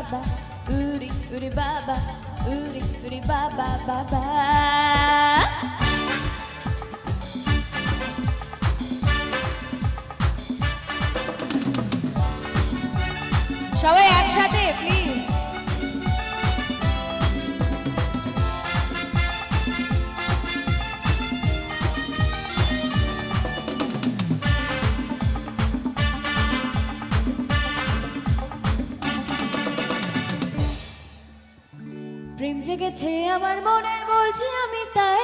baba, uri uri baba, uri uri baba baba. সবাই একসাথে please. প্রেম জেগেছে আমার মনে বলছি আমি তাই,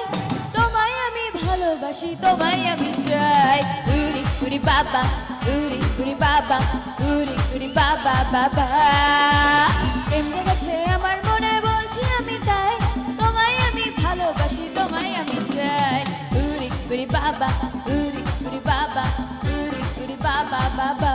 তোমায় আমি ভালোবাসি তোমায় আমি চাই। উরি উরি বাবা, উরি উরি বাবা, উরি উরি বাবা বাবা। প্রেম জেগেছে আমার মনে বলছি আমি তাই, তোমায় আমি ভালোবাসি তোমায় আমি চাই। উরি উরি বাবা, উরি উরি বাবা, উরি উরি বাবা বাবা।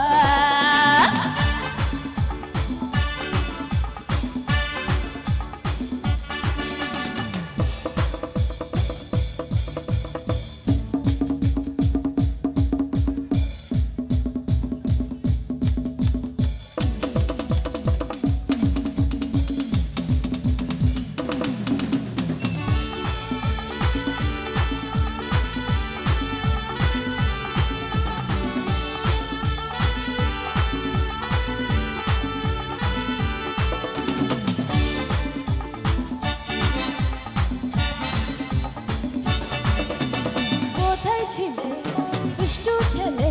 দুষ্টু ছেলে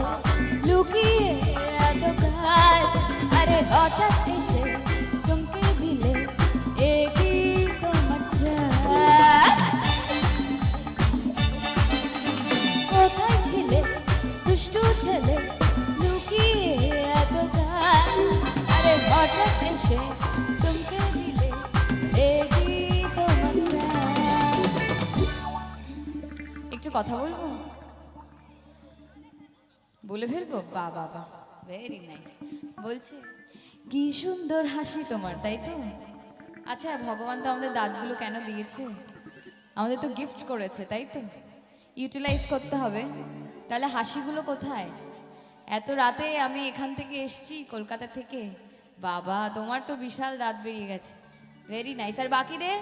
লুকিয়ে এতকাল, আরে হঠাৎ এসে চমকে দিলে একই তোমার চাল। কোথায় ছিলে দুষ্টু ছেলে লুকিয়ে এতকাল, আরে হঠাৎ এসে চমকে দিলে একই তোমার চাল। একটু কথা বলবো? বলে ফেলবো? বা বাবা, ভেরি নাইস। বলছে কি সুন্দর হাসি তোমার, তাই তো? আচ্ছা, ভগবান তো আমাদের দাঁতগুলো কেন দিয়েছে? আমাদের তো গিফট করেছে, তাই তো? ইউটিলাইজ করতে হবে। তাহলে হাসিগুলো কোথায়? এত রাতে আমি এখান থেকে এসছি কলকাতা থেকে, বাবা তোমার তো বিশাল দাঁত বেরিয়ে গেছে, ভেরি নাইস। আর বাকিদের,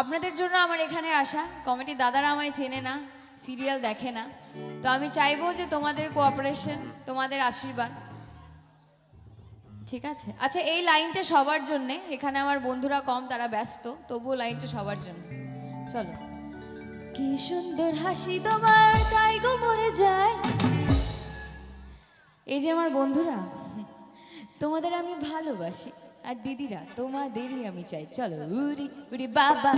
আপনাদের জন্য আমার এখানে আসা। কমিটি দাদারা আমায় চেনে না, সিরিয়াল দেখে না, তো আমি চাইবো যে তোমাদের কোঅপারেশন, তোমাদের আশীর্বাদ, ঠিক আছে? আচ্ছা, এই লাইনটা সবার জন্য। এখানে আমার বন্ধুরা কম, তারা ব্যস্ত, তবুও লাইনটা সবার জন্য। চলো। কি সুন্দর হাসি তোমার, তাই গো মরে যায়। এই যে আমার বন্ধুরা, তোমাদের আমি ভালোবাসি, আর দিদিরা তোমাদেরই আমি চাই। চলো। উরি উরি বাবা,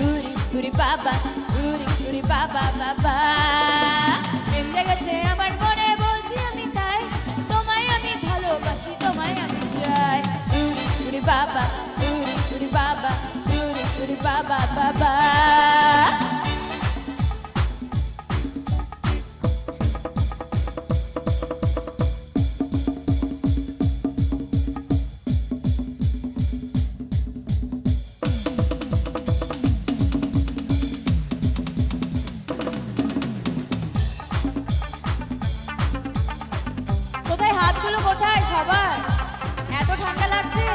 উরি উরি বাবা, উরি উরি বাবা বাবা। প্রেম জেগেছে আমার মনে বলছি আমি তাই, তোমায় আমি ভালোবাসি তোমায় আমি চাই। উরি উরি বাবা, উরি উরি বাবা, উরি উরি বাবা বাবা। হাতগুলো কোথায় সবার? এত ঠান্ডা লাগছে।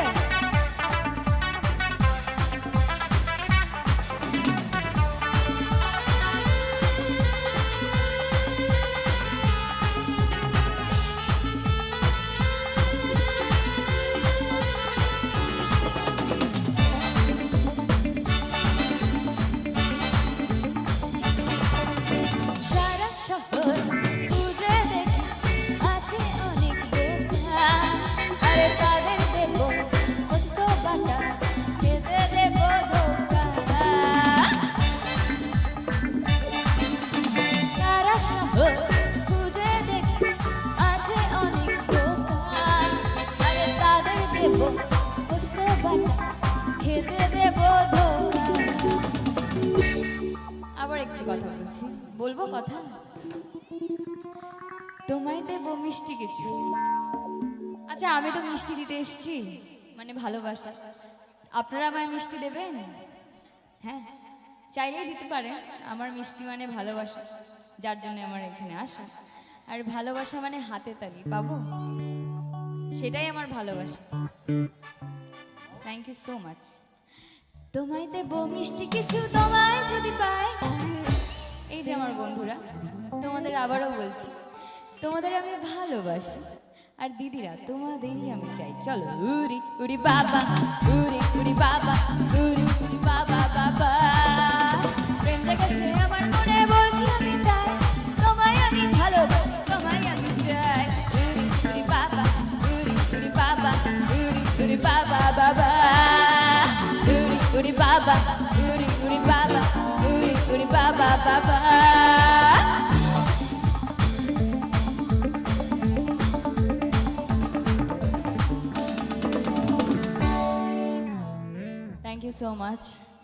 সারা শহর খুঁজে দেখি, আছে অনেক দোকান, আরে তাদের দেবো মস্ত বাটা, খেতে দেবো ধোকা। সারা শহর খুঁজে দেখি, আছে অনেক দোকান, আরে তাদের দেবো মস্ত বাটা, খেতে দেবো ধোকা। আবার একটু কথা বলছি, বলবো কথা? তোমায় দেবো মিষ্টি কিছু। আচ্ছা, আমি তো মিষ্টি দিতে এসেছি, মানে ভালোবাসা। আপনারা আমায় মিষ্টি দেবেন? হ্যাঁ, চাইলেই দিতে পারেন। আমার মিষ্টি মানে ভালোবাসা, যার জন্য আমার এখানে আসা। আর ভালোবাসা মানে হাতে তালি পাবো, সেটাই আমার ভালোবাসা। Thank you so much. তোমায় দেব মিষ্টি কিছু তোমায় যদি পাই। এই যে আমার বন্ধুরা, তোমাদের আবারও বলছি, তোমাদের আমি ভালোবাসি, আর দিদিরা তোমাদেরই আমি চাই। চলো উরি উরি বাবা, উরি উরি বাবা, উরি উরি বাবা বাবা। প্রেম জেগেছে আমার মনে, বলছি আমি তাই, তোমায় আমি ভালোবাসি, তোমায় আমি চাই। উরি উরি বাবা, উরি উরি বাবা, উরি উরি বাবা বাবা। উরি উরি বাবা, উরি উরি বাবা, উরি উরি বাবা বাবা। Thank you so much.